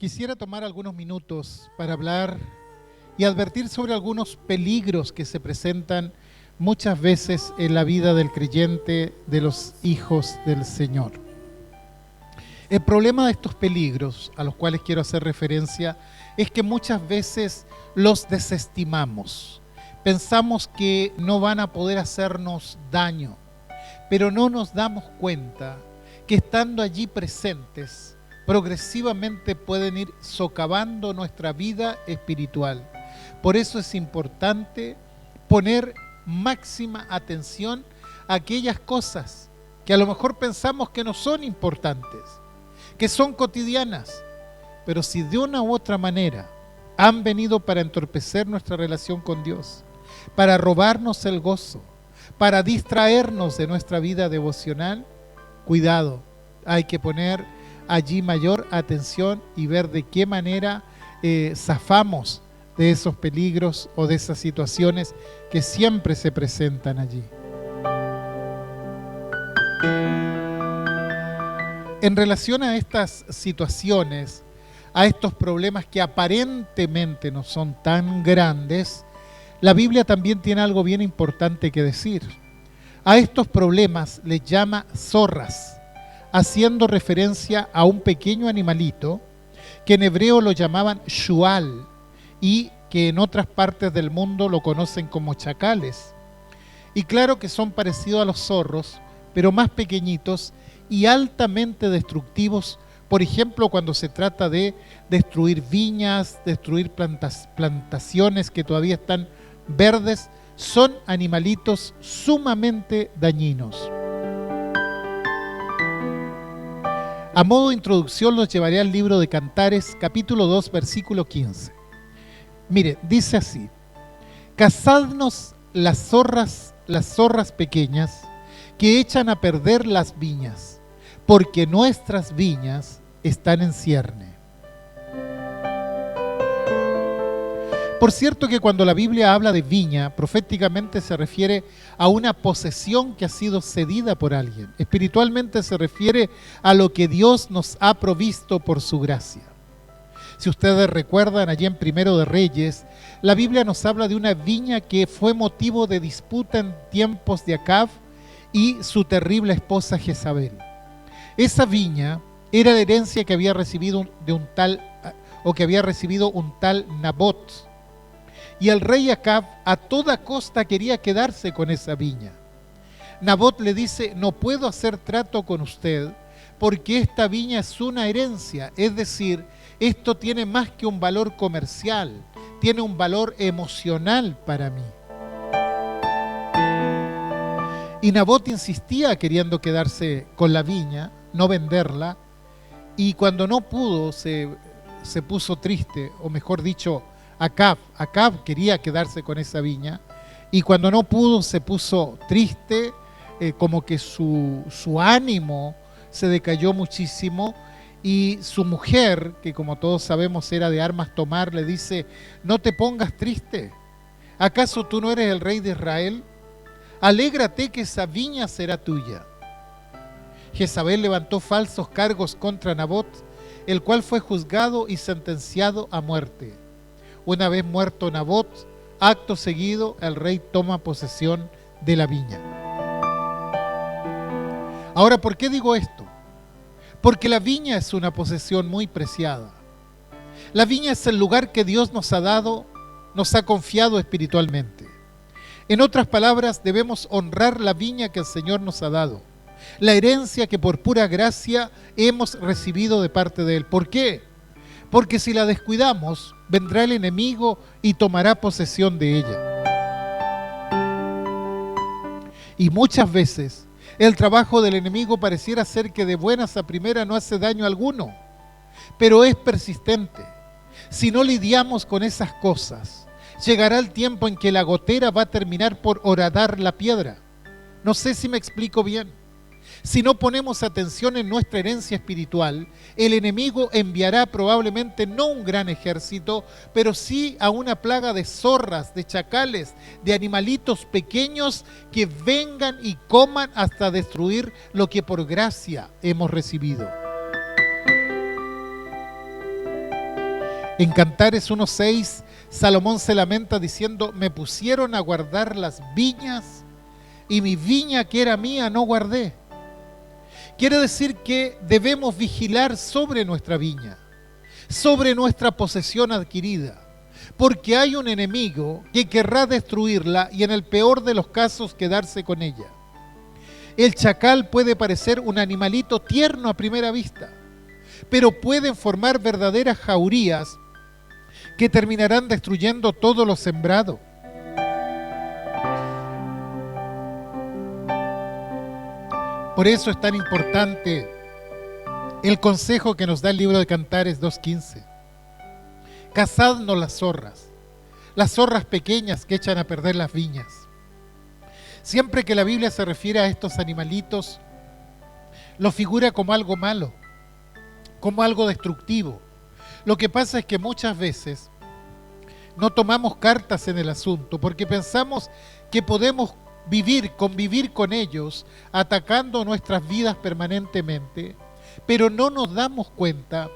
Quisiera tomar algunos minutos para hablar y advertir sobre algunos peligros que se presentan muchas veces en la vida del creyente, de los hijos del Señor. El problema de estos peligros, a los cuales quiero hacer referencia, es que muchas veces los desestimamos. Pensamos que no van a poder hacernos daño, pero no nos damos cuenta que estando allí presentes, progresivamente pueden ir socavando nuestra vida espiritual. Por eso es importante poner máxima atención a aquellas cosas que a lo mejor pensamos que no son importantes, que son cotidianas, pero si de una u otra manera han venido para entorpecer nuestra relación con Dios, para robarnos el gozo, para distraernos de nuestra vida devocional, cuidado, hay que poner allí mayor atención y ver de qué manera zafamos de esos peligros o de esas situaciones que siempre se presentan allí. En relación a estas situaciones, a estos problemas que aparentemente no son tan grandes, la Biblia también tiene algo bien importante que decir. A estos problemas les llama zorras, haciendo referencia a un pequeño animalito que en hebreo lo llamaban shual y que en otras partes del mundo lo conocen como chacales. Y claro que son parecidos a los zorros, pero más pequeñitos y altamente destructivos, por ejemplo, cuando se trata de destruir viñas, destruir plantaciones que todavía están verdes, son animalitos sumamente dañinos. A modo de introducción los llevaré al libro de Cantares, capítulo 2, versículo 15. Mire, dice así: cazadnos las zorras pequeñas que echan a perder las viñas, porque nuestras viñas están en cierne. Por cierto que cuando la Biblia habla de viña, proféticamente se refiere a una posesión que ha sido cedida por alguien. Espiritualmente se refiere a lo que Dios nos ha provisto por su gracia. Si ustedes recuerdan, allí en Primero de Reyes, la Biblia nos habla de una viña que fue motivo de disputa en tiempos de Acab y su terrible esposa Jezabel. Esa viña era la herencia que había recibido un tal Nabot. Y el rey Acab a toda costa quería quedarse con esa viña. Nabot le dice: no puedo hacer trato con usted porque esta viña es una herencia, es decir, esto tiene más que un valor comercial, tiene un valor emocional para mí. Y Nabot insistía queriendo quedarse con la viña, no venderla, y cuando no pudo se puso triste, o mejor dicho, Acab quería quedarse con esa viña, y cuando no pudo se puso triste, como que su ánimo se decayó muchísimo, y su mujer, que como todos sabemos era de armas tomar, le dice: no te pongas triste, ¿acaso tú no eres el rey de Israel? Alégrate que esa viña será tuya. Jezabel levantó falsos cargos contra Nabot, el cual fue juzgado y sentenciado a muerte. Una vez muerto Nabot, acto seguido el rey toma posesión de la viña. Ahora, ¿por qué digo esto? Porque la viña es una posesión muy preciada. La viña es el lugar que Dios nos ha dado, nos ha confiado espiritualmente. En otras palabras, debemos honrar la viña que el Señor nos ha dado, la herencia que por pura gracia hemos recibido de parte de Él. ¿Por qué? Porque si la descuidamos, vendrá el enemigo y tomará posesión de ella. Y muchas veces el trabajo del enemigo pareciera ser que de buenas a primeras no hace daño alguno, pero es persistente. Si no lidiamos con esas cosas, llegará el tiempo en que la gotera va a terminar por horadar la piedra. No sé si me explico bien. Si no ponemos atención en nuestra herencia espiritual, el enemigo enviará probablemente no un gran ejército, pero sí a una plaga de zorras, de chacales, de animalitos pequeños que vengan y coman hasta destruir lo que por gracia hemos recibido. En Cantares 1:6, Salomón se lamenta diciendo: me pusieron a guardar las viñas y mi viña que era mía no guardé. Quiere decir que debemos vigilar sobre nuestra viña, sobre nuestra posesión adquirida, porque hay un enemigo que querrá destruirla y en el peor de los casos quedarse con ella. El chacal puede parecer un animalito tierno a primera vista, pero pueden formar verdaderas jaurías que terminarán destruyendo todo lo sembrado. Por eso es tan importante el consejo que nos da el libro de Cantares 2:15. Cazadnos las zorras pequeñas que echan a perder las viñas. Siempre que la Biblia se refiere a estos animalitos, lo figura como algo malo, como algo destructivo. Lo que pasa es que muchas veces no tomamos cartas en el asunto porque pensamos que podemos convivir con ellos, atacando nuestras vidas permanentemente, pero no nos damos cuenta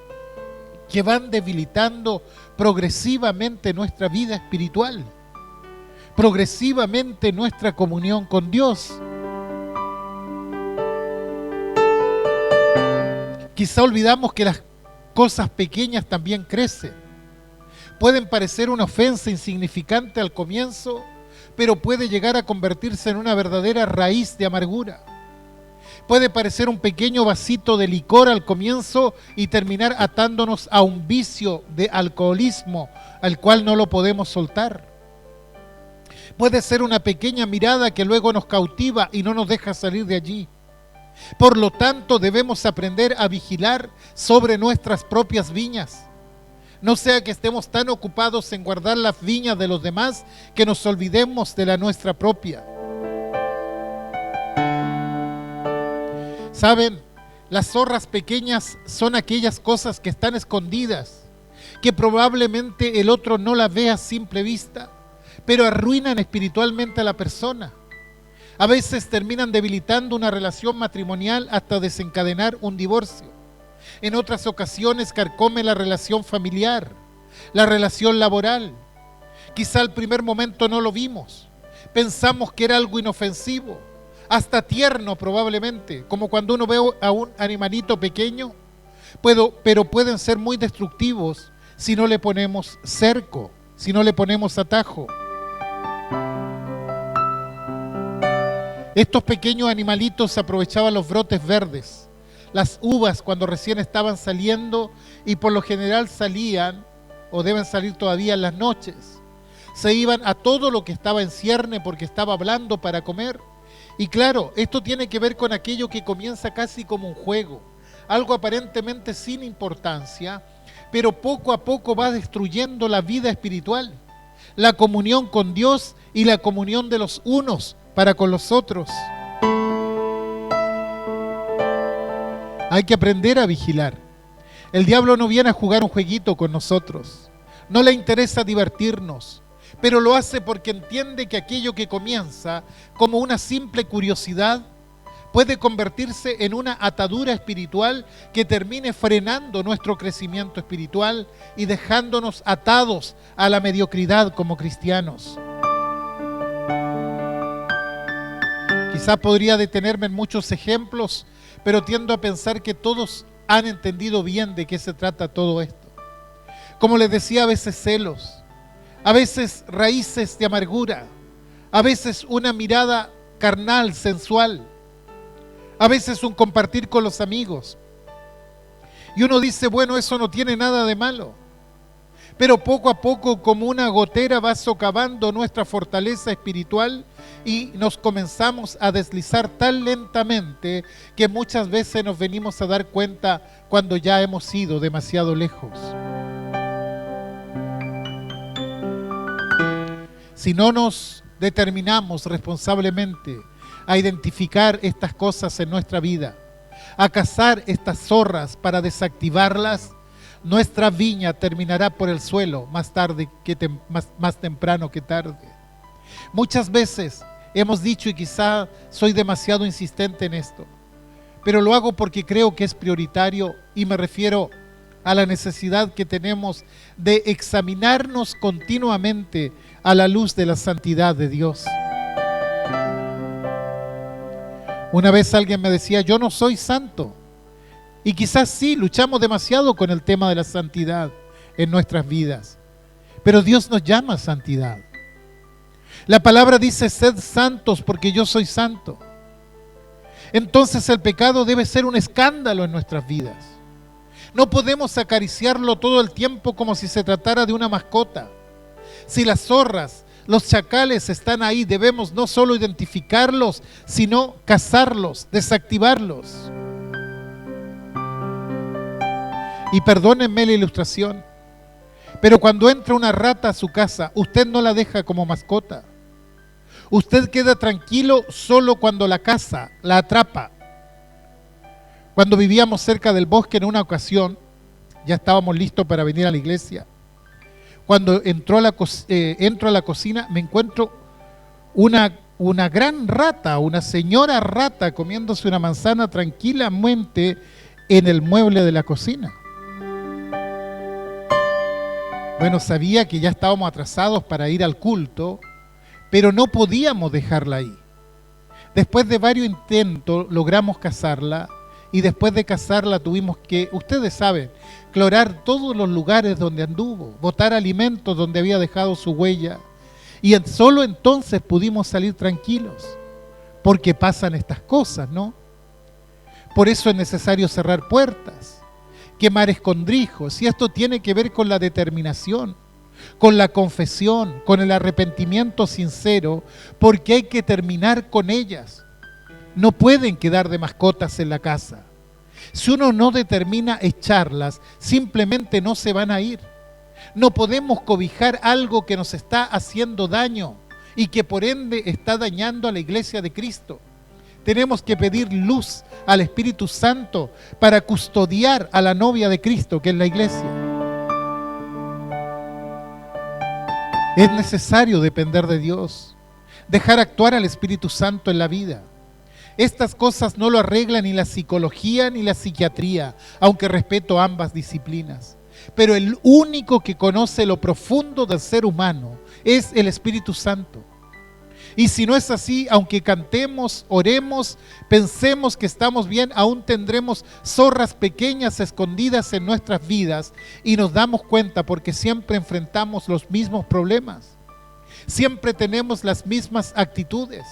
que van debilitando progresivamente nuestra vida espiritual, progresivamente nuestra comunión con Dios. Quizá olvidamos que las cosas pequeñas también crecen. Pueden parecer una ofensa insignificante al comienzo, pero puede llegar a convertirse en una verdadera raíz de amargura. Puede parecer un pequeño vasito de licor al comienzo y terminar atándonos a un vicio de alcoholismo al cual no lo podemos soltar. Puede ser una pequeña mirada que luego nos cautiva y no nos deja salir de allí. Por lo tanto, debemos aprender a vigilar sobre nuestras propias viñas. No sea que estemos tan ocupados en guardar las viñas de los demás que nos olvidemos de la nuestra propia. ¿Saben? Las zorras pequeñas son aquellas cosas que están escondidas, que probablemente el otro no las vea a simple vista, pero arruinan espiritualmente a la persona. A veces terminan debilitando una relación matrimonial hasta desencadenar un divorcio. En otras ocasiones carcome la relación familiar, la relación laboral. Quizá al primer momento no lo vimos, pensamos que era algo inofensivo, hasta tierno probablemente, como cuando uno ve a un animalito pequeño, pero pueden ser muy destructivos si no le ponemos cerco, si no le ponemos atajo. Estos pequeños animalitos aprovechaban los brotes verdes, las uvas cuando recién estaban saliendo, y por lo general salían, o deben salir todavía en las noches. Se iban a todo lo que estaba en cierne porque estaba blando para comer. Y claro, esto tiene que ver con aquello que comienza casi como un juego, algo aparentemente sin importancia, pero poco a poco va destruyendo la vida espiritual, la comunión con Dios y la comunión de los unos para con los otros. Hay que aprender a vigilar. El diablo no viene a jugar un jueguito con nosotros. No le interesa divertirnos, pero lo hace porque entiende que aquello que comienza como una simple curiosidad puede convertirse en una atadura espiritual que termine frenando nuestro crecimiento espiritual y dejándonos atados a la mediocridad como cristianos. Quizá podría detenerme en muchos ejemplos, pero tiendo a pensar que todos han entendido bien de qué se trata todo esto. Como les decía, a veces celos, a veces raíces de amargura, a veces una mirada carnal, sensual, a veces un compartir con los amigos. Y uno dice, bueno, eso no tiene nada de malo. Pero poco a poco, como una gotera, va socavando nuestra fortaleza espiritual y nos comenzamos a deslizar tan lentamente que muchas veces nos venimos a dar cuenta cuando ya hemos ido demasiado lejos. Si no nos determinamos responsablemente a identificar estas cosas en nuestra vida, a cazar estas zorras para desactivarlas, nuestra viña terminará por el suelo más temprano que tarde. Muchas veces hemos dicho, y quizá soy demasiado insistente en esto, pero lo hago porque creo que es prioritario, y me refiero a la necesidad que tenemos de examinarnos continuamente a la luz de la santidad de Dios. Una vez alguien me decía, yo no soy santo. Y quizás sí, luchamos demasiado con el tema de la santidad en nuestras vidas. Pero Dios nos llama a santidad. La palabra dice, sed santos porque yo soy santo. Entonces el pecado debe ser un escándalo en nuestras vidas. No podemos acariciarlo todo el tiempo como si se tratara de una mascota. Si las zorras, los chacales están ahí, debemos no solo identificarlos, sino cazarlos, desactivarlos. Y perdónenme la ilustración, pero cuando entra una rata a su casa, usted no la deja como mascota. Usted queda tranquilo solo cuando la caza, la atrapa. Cuando vivíamos cerca del bosque en una ocasión, ya estábamos listos para venir a la iglesia. Cuando entro a la cocina, me encuentro una gran rata, una señora rata comiéndose una manzana tranquilamente en el mueble de la cocina. Bueno, sabía que ya estábamos atrasados para ir al culto, pero no podíamos dejarla ahí. Después de varios intentos logramos cazarla, y después de cazarla tuvimos que, ustedes saben, clorar todos los lugares donde anduvo, botar alimentos donde había dejado su huella, y solo entonces pudimos salir tranquilos, porque pasan estas cosas, ¿no? Por eso es necesario cerrar puertas, quemar escondrijos, y esto tiene que ver con la determinación, con la confesión, con el arrepentimiento sincero, porque hay que terminar con ellas. No pueden quedar de mascotas en la casa. Si uno no determina echarlas, simplemente no se van a ir. No podemos cobijar algo que nos está haciendo daño y que por ende está dañando a la iglesia de Cristo. Tenemos que pedir luz al Espíritu Santo para custodiar a la novia de Cristo, que es la iglesia. Es necesario depender de Dios, dejar actuar al Espíritu Santo en la vida. Estas cosas no lo arregla ni la psicología ni la psiquiatría, aunque respeto ambas disciplinas. Pero el único que conoce lo profundo del ser humano es el Espíritu Santo. Y si no es así, aunque cantemos, oremos, pensemos que estamos bien, aún tendremos zorras pequeñas escondidas en nuestras vidas y nos damos cuenta porque siempre enfrentamos los mismos problemas. Siempre tenemos las mismas actitudes.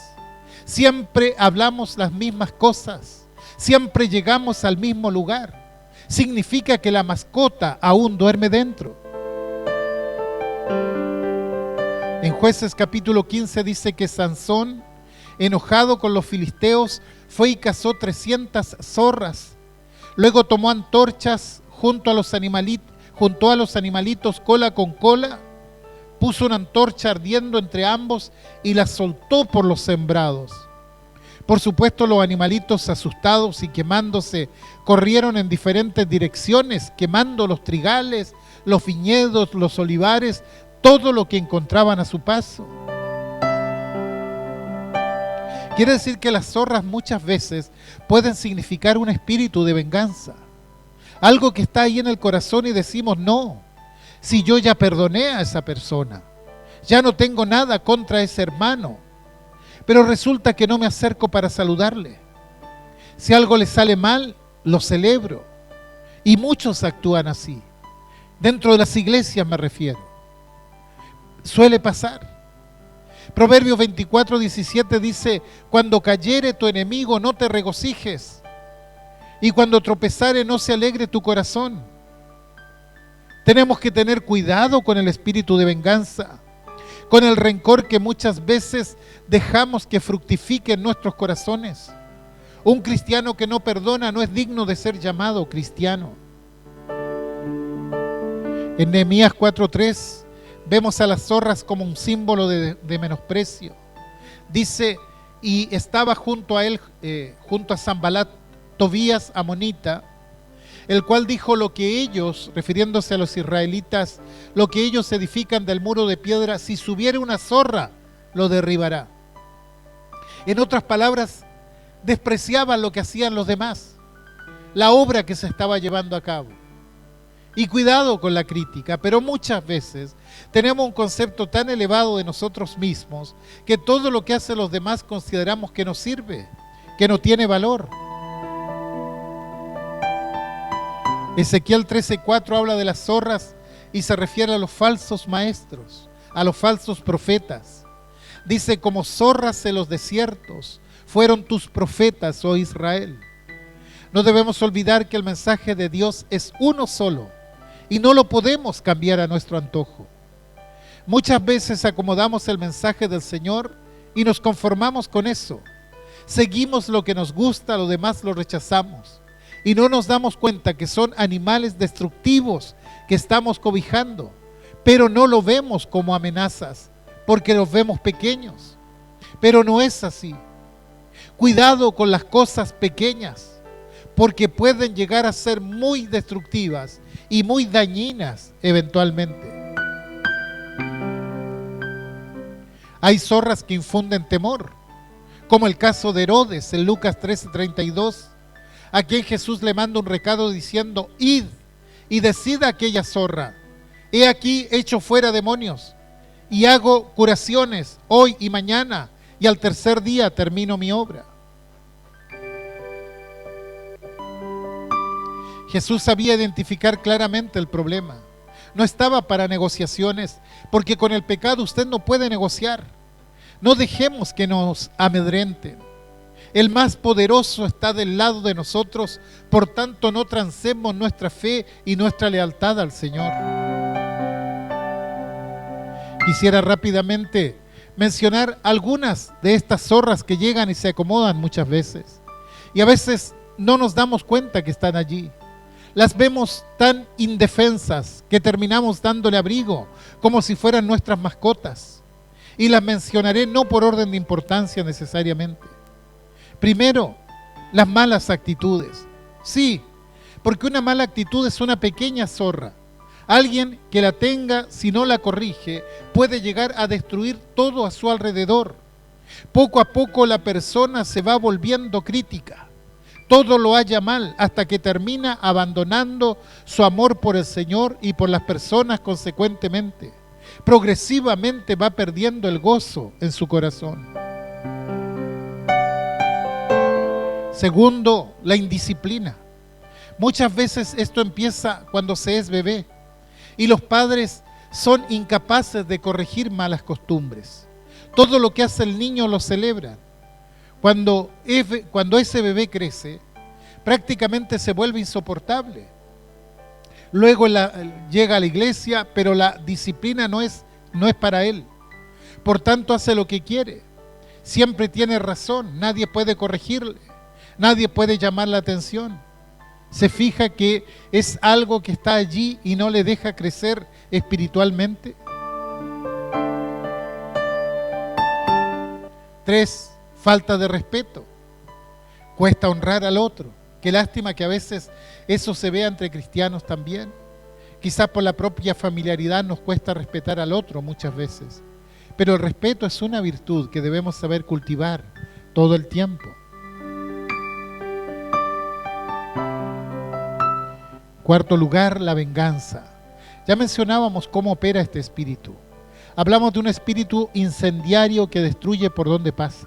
Siempre hablamos las mismas cosas. Siempre llegamos al mismo lugar. Significa que la mascota aún duerme dentro. En Jueces capítulo 15 dice que Sansón, enojado con los filisteos, fue y cazó 300 zorras. Luego tomó antorchas juntó a los animalitos cola con cola, puso una antorcha ardiendo entre ambos y la soltó por los sembrados. Por supuesto, los animalitos, asustados y quemándose, corrieron en diferentes direcciones, quemando los trigales, los viñedos, los olivares, todo lo que encontraban a su paso. Quiere decir que las zorras muchas veces pueden significar un espíritu de venganza. Algo que está ahí en el corazón y decimos, no, si yo ya perdoné a esa persona, ya no tengo nada contra ese hermano, pero resulta que no me acerco para saludarle. Si algo le sale mal, lo celebro. Y muchos actúan así. Dentro de las iglesias me refiero. Suele pasar. Proverbios 24:17 dice, cuando cayere tu enemigo no te regocijes, y cuando tropezare no se alegre tu corazón. Tenemos que tener cuidado con el espíritu de venganza, con el rencor que muchas veces dejamos que fructifique en nuestros corazones. Un cristiano que no perdona no es digno de ser llamado cristiano. En Nehemías 4:3 vemos a las zorras como un símbolo de menosprecio. Dice, y estaba junto a él, junto a Sanbalat, Tobías amonita, el cual dijo lo que ellos, refiriéndose a los israelitas, lo que ellos edifican del muro de piedra, si subiere una zorra, lo derribará. En otras palabras, despreciaban lo que hacían los demás, la obra que se estaba llevando a cabo. Y cuidado con la crítica, pero muchas veces tenemos un concepto tan elevado de nosotros mismos que todo lo que hacen los demás consideramos que no sirve, que no tiene valor. Ezequiel 13:4 habla de las zorras y se refiere a los falsos maestros, a los falsos profetas. Dice: como zorras en los desiertos fueron tus profetas, oh Israel. No debemos olvidar que el mensaje de Dios es uno solo y no lo podemos cambiar a nuestro antojo. Muchas veces acomodamos el mensaje del Señor y nos conformamos con eso. Seguimos lo que nos gusta, lo demás lo rechazamos. Y no nos damos cuenta que son animales destructivos que estamos cobijando, pero no lo vemos como amenazas, porque los vemos pequeños. Pero no es así. Cuidado con las cosas pequeñas, porque pueden llegar a ser muy destructivas y muy dañinas eventualmente. Hay zorras que infunden temor, como el caso de Herodes en Lucas 13:32, a quien Jesús le manda un recado diciendo: id y decid a aquella zorra, he aquí echo fuera demonios y hago curaciones hoy y mañana, y al tercer día termino mi obra. Jesús sabía identificar claramente el problema. No estaba para negociaciones, porque con el pecado usted no puede negociar. No dejemos que nos amedrenten. El más poderoso está del lado de nosotros, por tanto no transemos nuestra fe y nuestra lealtad al Señor. Quisiera rápidamente mencionar algunas de estas zorras que llegan y se acomodan muchas veces. Y a veces no nos damos cuenta que están allí. Las vemos tan indefensas que terminamos dándole abrigo, como si fueran nuestras mascotas. Y las mencionaré no por orden de importancia necesariamente. Primero, las malas actitudes. Sí, porque una mala actitud es una pequeña zorra. Alguien que la tenga, si no la corrige, puede llegar a destruir todo a su alrededor. Poco a poco la persona se va volviendo crítica. Todo lo halla mal hasta que termina abandonando su amor por el Señor y por las personas consecuentemente. Progresivamente va perdiendo el gozo en su corazón. Segundo, la indisciplina. Muchas veces esto empieza cuando se es bebé y los padres son incapaces de corregir malas costumbres. Todo lo que hace el niño lo celebran. Cuando ese bebé crece, prácticamente se vuelve insoportable. Luego llega a la iglesia, pero la disciplina no es para él. Por tanto, hace lo que quiere. Siempre tiene razón, nadie puede corregirle, nadie puede llamar la atención. Se fija que es algo que está allí y no le deja crecer espiritualmente. 3. Falta de respeto. Cuesta honrar al otro. Qué lástima que a veces eso se vea entre cristianos también. Quizás por la propia familiaridad nos cuesta respetar al otro muchas veces. Pero el respeto es una virtud que debemos saber cultivar todo el tiempo. Cuarto lugar, la venganza. Ya mencionábamos cómo opera este espíritu. Hablamos de un espíritu incendiario que destruye por donde pasa.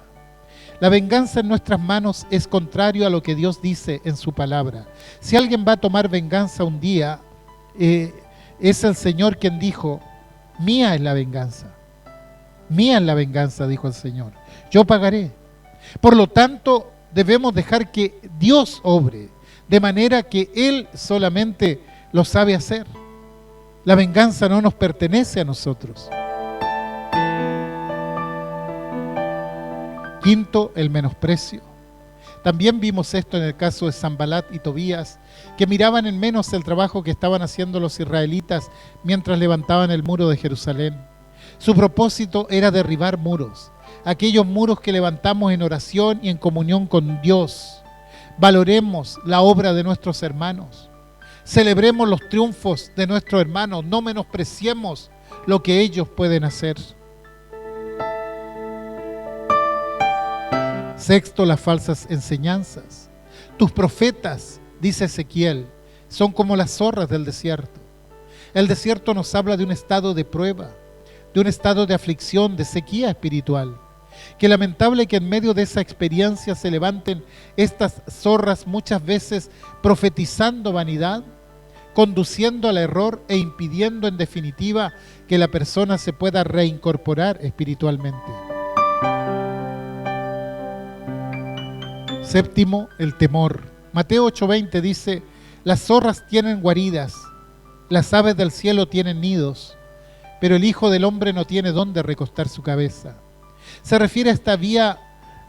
La venganza en nuestras manos es contrario a lo que Dios dice en su palabra. Si alguien va a tomar venganza un día, es el Señor quien dijo: mía es la venganza. Mía es la venganza, dijo el Señor. Yo pagaré. Por lo tanto, debemos dejar que Dios obre, de manera que Él solamente lo sabe hacer. La venganza no nos pertenece a nosotros. Quinto, el menosprecio. También vimos esto en el caso de Sanbalat y Tobías, que miraban en menos el trabajo que estaban haciendo los israelitas mientras levantaban el muro de Jerusalén. Su propósito era derribar muros, aquellos muros que levantamos en oración y en comunión con Dios. Valoremos la obra de nuestros hermanos. Celebremos los triunfos de nuestros hermanos. No menospreciemos lo que ellos pueden hacer. Sexto, las falsas enseñanzas. Tus profetas, dice Ezequiel, son como las zorras del desierto. El desierto nos habla de un estado de prueba, de un estado de aflicción, de sequía espiritual. Qué lamentable que en medio de esa experiencia se levanten estas zorras, muchas veces profetizando vanidad, conduciendo al error e impidiendo en definitiva que la persona se pueda reincorporar espiritualmente. Séptimo, el temor. Mateo 8:20 dice: las zorras tienen guaridas, las aves del cielo tienen nidos, pero el Hijo del Hombre no tiene dónde recostar su cabeza. Se refiere a esta vía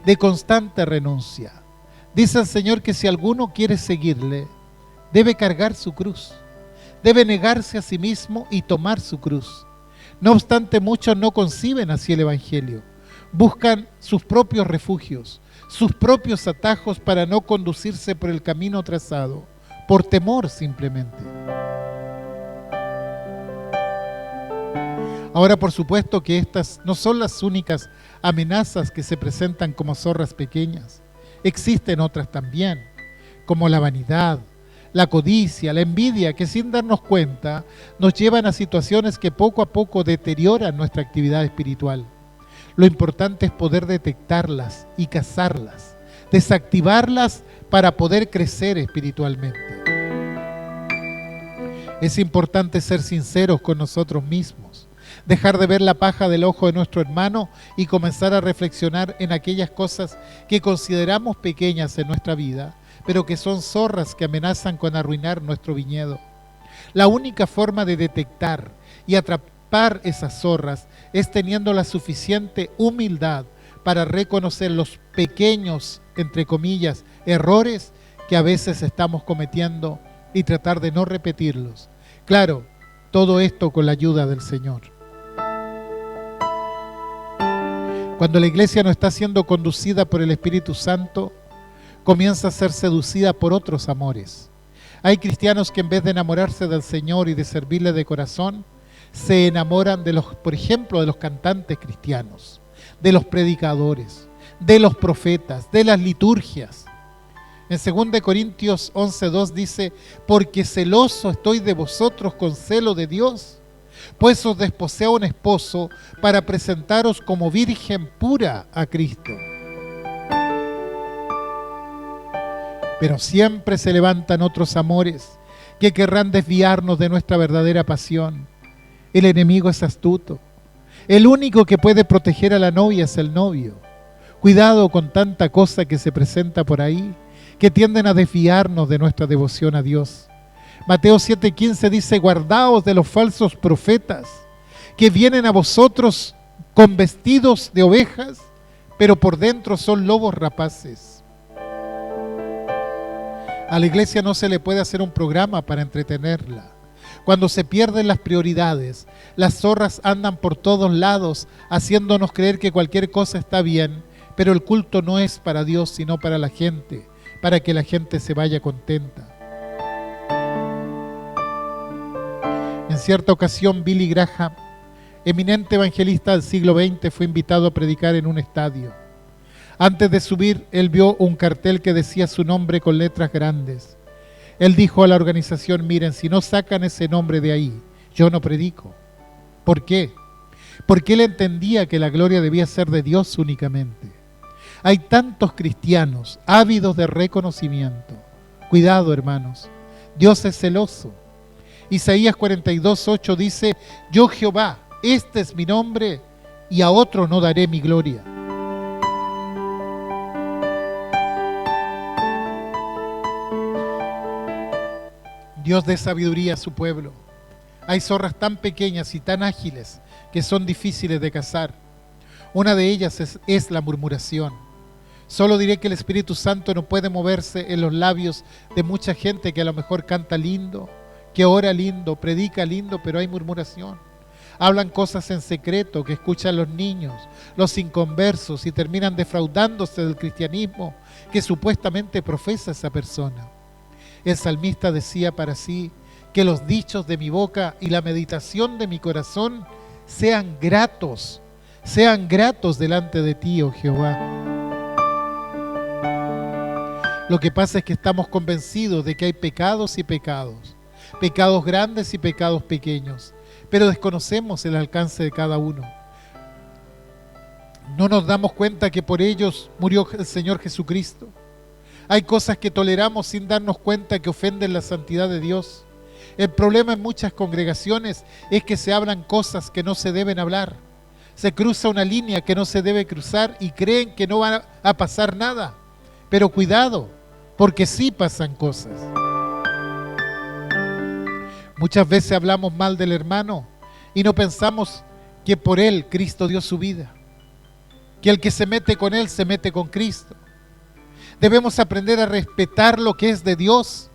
de constante renuncia. Dice el Señor que si alguno quiere seguirle, debe cargar su cruz, debe negarse a sí mismo y tomar su cruz. No obstante, muchos no conciben así el Evangelio. Buscan sus propios refugios, sus propios atajos para no conducirse por el camino trazado, por temor simplemente. Ahora, por supuesto que estas no son las únicas amenazas que se presentan como zorras pequeñas. Existen otras también, como la vanidad, la codicia, la envidia, que sin darnos cuenta nos llevan a situaciones que poco a poco deterioran nuestra actividad espiritual. Lo importante es poder detectarlas y cazarlas, desactivarlas para poder crecer espiritualmente. Es importante ser sinceros con nosotros mismos, dejar de ver la paja del ojo de nuestro hermano y comenzar a reflexionar en aquellas cosas que consideramos pequeñas en nuestra vida, pero que son zorras que amenazan con arruinar nuestro viñedo. La única forma de detectar y atrapar esas zorras es teniendo la suficiente humildad para reconocer los pequeños, entre comillas, errores que a veces estamos cometiendo y tratar de no repetirlos. Claro, todo esto con la ayuda del Señor. Cuando la iglesia no está siendo conducida por el Espíritu Santo, comienza a ser seducida por otros amores. Hay cristianos que en vez de enamorarse del Señor y de servirle de corazón, se enamoran de los, por ejemplo, de los cantantes cristianos, de los predicadores, de los profetas, de las liturgias. En 2 Corintios 11:2 dice: porque celoso estoy de vosotros con celo de Dios, pues os desposé a un esposo para presentaros como virgen pura a Cristo. Pero siempre se levantan otros amores que querrán desviarnos de nuestra verdadera pasión. El enemigo es astuto. El único que puede proteger a la novia es el novio. Cuidado con tanta cosa que se presenta por ahí, que tienden a desviarnos de nuestra devoción a Dios. Mateo 7:15 dice: guardaos de los falsos profetas, que vienen a vosotros con vestidos de ovejas, pero por dentro son lobos rapaces. A la iglesia no se le puede hacer un programa para entretenerla. Cuando se pierden las prioridades, las zorras andan por todos lados haciéndonos creer que cualquier cosa está bien, pero el culto no es para Dios, sino para la gente, para que la gente se vaya contenta. En cierta ocasión, Billy Graham, eminente evangelista del siglo XX, fue invitado a predicar en un estadio. Antes de subir, él vio un cartel que decía su nombre con letras grandes. Él dijo a la organización: miren, si no sacan ese nombre de ahí, yo no predico. ¿Por qué? Porque él entendía que la gloria debía ser de Dios únicamente. Hay tantos cristianos ávidos de reconocimiento. Cuidado, hermanos, Dios es celoso. Isaías 42:8 dice: yo Jehová, este es mi nombre, y a otro no daré mi gloria. Dios dé sabiduría a su pueblo. Hay zorras tan pequeñas y tan ágiles que son difíciles de cazar. Una de ellas es la murmuración. Solo diré que el Espíritu Santo no puede moverse en los labios de mucha gente que a lo mejor canta lindo, que ora lindo, predica lindo, pero hay murmuración. Hablan cosas en secreto que escuchan los niños, los inconversos, y terminan defraudándose del cristianismo que supuestamente profesa esa persona. El salmista decía para sí: que los dichos de mi boca y la meditación de mi corazón sean gratos delante de ti, oh Jehová. Lo que pasa es que estamos convencidos de que hay pecados y pecados, pecados grandes y pecados pequeños, pero desconocemos el alcance de cada uno. No nos damos cuenta que por ellos murió el Señor Jesucristo. Hay cosas que toleramos sin darnos cuenta que ofenden la santidad de Dios. El problema en muchas congregaciones es que se hablan cosas que no se deben hablar. Se cruza una línea que no se debe cruzar y creen que no va a pasar nada. Pero cuidado, porque sí pasan cosas. Muchas veces hablamos mal del hermano y no pensamos que por él Cristo dio su vida, que el que se mete con él se mete con Cristo. Debemos aprender a respetar lo que es de Dios,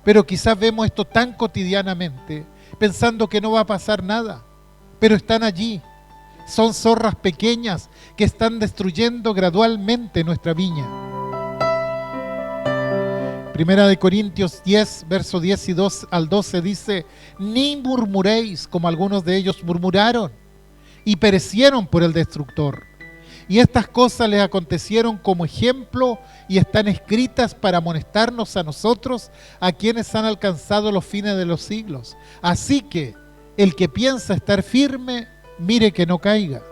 pero quizás vemos esto tan cotidianamente, pensando que no va a pasar nada, pero están allí. Son zorras pequeñas que están destruyendo gradualmente nuestra viña. Primera de Corintios 10, verso 10 y 2 al 12 dice: ni murmuréis como algunos de ellos murmuraron y perecieron por el destructor. Y estas cosas les acontecieron como ejemplo y están escritas para amonestarnos a nosotros, a quienes han alcanzado los fines de los siglos. Así que el que piensa estar firme, mire que no caiga.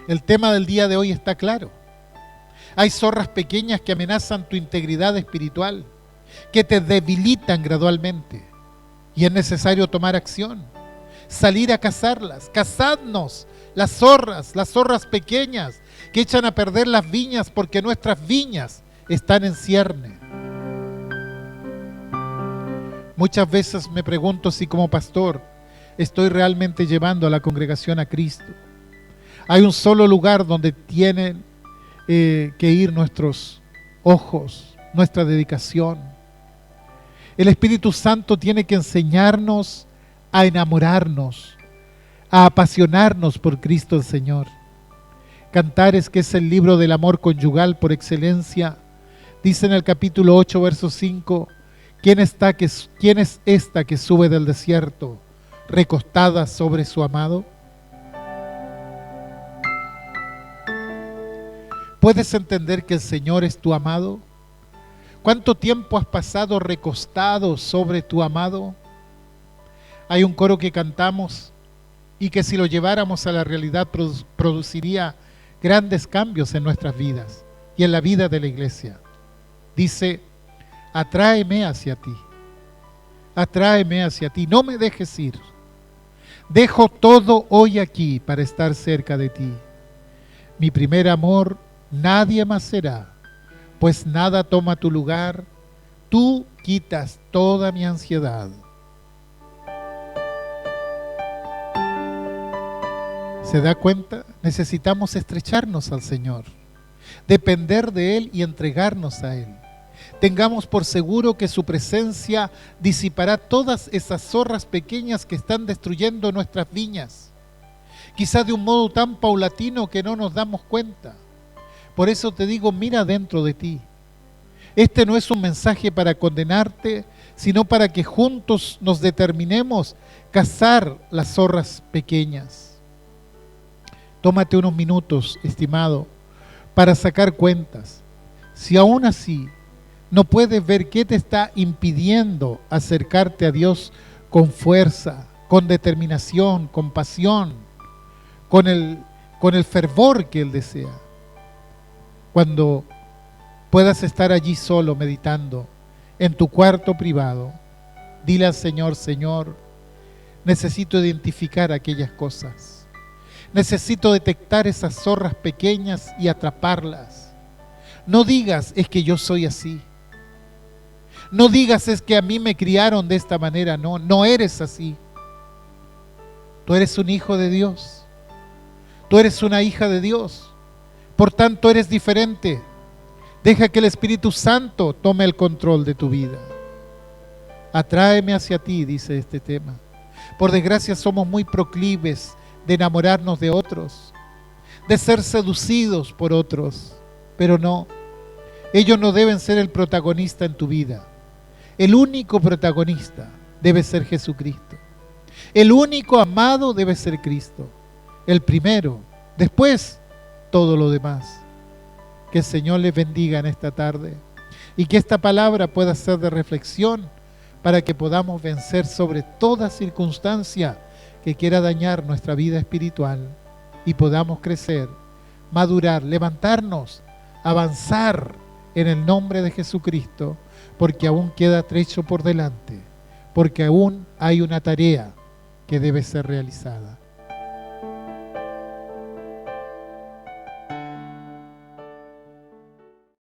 El tema del día de hoy está claro. Hay zorras pequeñas que amenazan tu integridad espiritual, que te debilitan gradualmente. Y es necesario tomar acción, salir a cazarlas. Cazadnos, las zorras pequeñas que echan a perder las viñas, porque nuestras viñas están en cierne. Muchas veces me pregunto si como pastor estoy realmente llevando a la congregación a Cristo. Hay un solo lugar donde tienen que ir nuestros ojos, nuestra dedicación. El Espíritu Santo tiene que enseñarnos a enamorarnos, a apasionarnos por Cristo el Señor. Cantares, que es el libro del amor conyugal por excelencia, dice en el capítulo 8, verso 5: ¿quién es esta que sube del desierto, recostada sobre su amado? ¿Puedes entender que el Señor es tu amado? ¿Cuánto tiempo has pasado recostado sobre tu amado? Hay un coro que cantamos y que si lo lleváramos a la realidad produciría grandes cambios en nuestras vidas y en la vida de la iglesia. Dice: atráeme hacia ti, no me dejes ir. Dejo todo hoy aquí para estar cerca de ti. Mi primer amor nadie más será, pues nada toma tu lugar, tú quitas toda mi ansiedad. ¿Se da cuenta? Necesitamos estrecharnos al Señor, depender de Él y entregarnos a Él. Tengamos por seguro que su presencia disipará todas esas zorras pequeñas que están destruyendo nuestras viñas, quizás de un modo tan paulatino que no nos damos cuenta. Por eso te digo, mira dentro de ti. Este no es un mensaje para condenarte, sino para que juntos nos determinemos cazar las zorras pequeñas. Tómate unos minutos, estimado, para sacar cuentas. Si aún así no puedes ver qué te está impidiendo acercarte a Dios con fuerza, con determinación, con pasión, con el fervor que Él desea. Cuando puedas estar allí solo meditando en tu cuarto privado, dile al Señor: Señor, necesito identificar aquellas cosas. Necesito detectar esas zorras pequeñas y atraparlas. No digas: es que yo soy así. No digas: es que a mí me criaron de esta manera. No, no eres así. Tú eres un hijo de Dios. Tú eres una hija de Dios. Por tanto, eres diferente. Deja que el Espíritu Santo tome el control de tu vida. Atráeme hacia ti, dice este tema. Por desgracia somos muy proclives de enamorarnos de otros, de ser seducidos por otros, pero no, ellos no deben ser el protagonista en tu vida. El único protagonista debe ser Jesucristo. El único amado debe ser Cristo, el primero, después todo lo demás. Que el Señor les bendiga en esta tarde y que esta palabra pueda ser de reflexión para que podamos vencer sobre toda circunstancia que quiera dañar nuestra vida espiritual y podamos crecer, madurar, levantarnos, avanzar en el nombre de Jesucristo, porque aún queda trecho por delante, porque aún hay una tarea que debe ser realizada.